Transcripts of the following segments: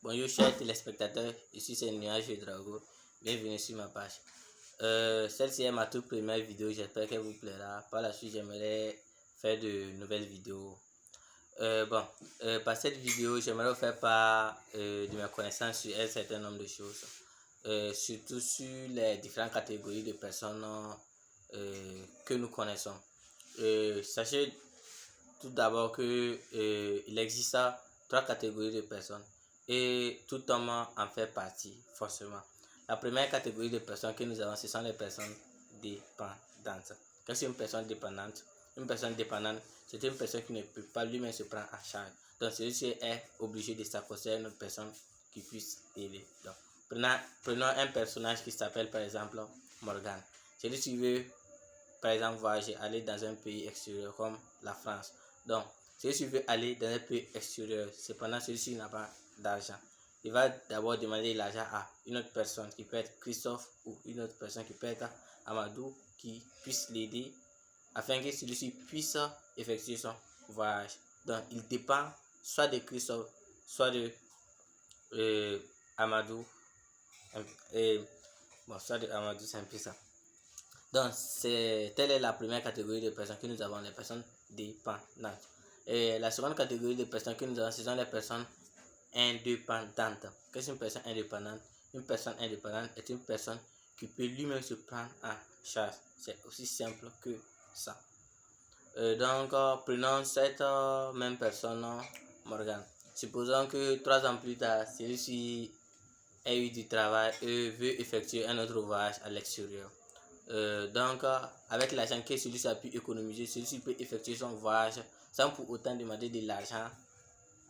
Bonjour chers téléspectateurs, ici c'est Nuage Drago, bienvenue sur ma page. Celle-ci est ma toute première vidéo, j'espère qu'elle vous plaira. Par la suite, j'aimerais faire de nouvelles vidéos. Par cette vidéo, j'aimerais vous faire part de mes connaissances sur un certain nombre de choses, surtout sur les différentes catégories de personnes que nous connaissons. Sachez tout d'abord que il existe 3 catégories de personnes et tout homme en fait partie forcément. La première catégorie de personnes que nous avons, ce sont les personnes dépendantes. Qu'est-ce qu'une personne dépendante? Une personne dépendante, c'est une personne qui ne peut pas lui-même se prendre en charge. Donc celui-ci est obligé de s'accoster à une autre personne qui puisse l'aider. Donc prenons un personnage qui s'appelle par exemple Morgan. Celui-ci veut par exemple voyager, aller dans un pays extérieur comme la France. Donc, celui-ci veut aller dans un pays extérieur, cependant celui-ci n'a pas d'argent. Il va d'abord demander l'argent à une autre personne qui peut être Christophe ou une autre personne qui peut être Amadou qui puisse l'aider afin que celui-ci puisse effectuer son voyage. Donc, il dépend soit de Christophe, soit de Amadou. Soit de Amadou, c'est un peu ça. Donc, telle est la première catégorie de personnes que nous avons, les personnes dépendantes. Et la seconde catégorie de personnes que nous avons, ce sont les personnes indépendantes. Qu'est-ce qu'une personne indépendante? Une personne indépendante est une personne qui peut lui-même se prendre en charge. C'est aussi simple que ça. Prenons cette même personne, Morgan. Supposons que 3 ans plus tard, celui-ci a eu du travail et veut effectuer un autre voyage à l'extérieur. Avec l'argent que celui-ci a pu économiser, celui-ci peut effectuer son voyage sans pour autant demander de l'argent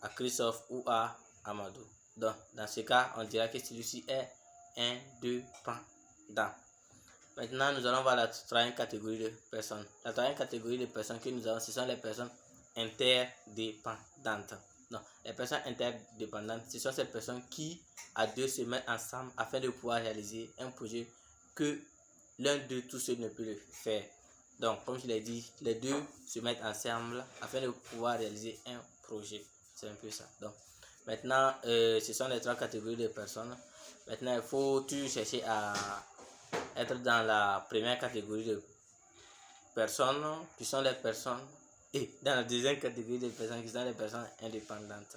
à Christophe ou à Amadou. Donc, dans ce cas, on dira que celui-ci est indépendant. Maintenant, nous allons voir la troisième catégorie de personnes. La troisième catégorie de personnes que nous avons, ce sont les personnes interdépendantes. Non, les personnes interdépendantes, ce sont ces personnes qui, à deux, se mettent ensemble afin de pouvoir réaliser un projet que l'un d'eux tout seul ne peut le faire. Donc, comme je l'ai dit, les deux se mettent ensemble afin de pouvoir réaliser un projet. C'est un peu ça. Donc, maintenant, ce sont les 3 catégories de personnes. Maintenant, il faut toujours chercher à être dans la première catégorie de personnes qui sont les personnes et dans la deuxième catégorie de personnes qui sont les personnes indépendantes.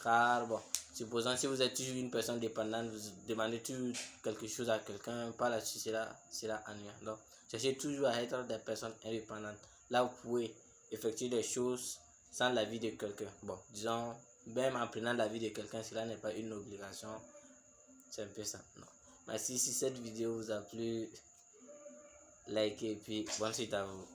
Car bon, supposons si vous êtes toujours une personne dépendante, vous demandez toujours quelque chose à quelqu'un, par la suite sera ennuyant. Donc, cherchez toujours à être des personnes indépendantes. Là, vous pouvez effectuer des choses sans l'avis de quelqu'un. Bon, disons, même en prenant l'avis de quelqu'un, cela n'est pas une obligation. C'est un peu ça. Non. Merci si cette vidéo vous a plu, likez et puis bonne suite à vous.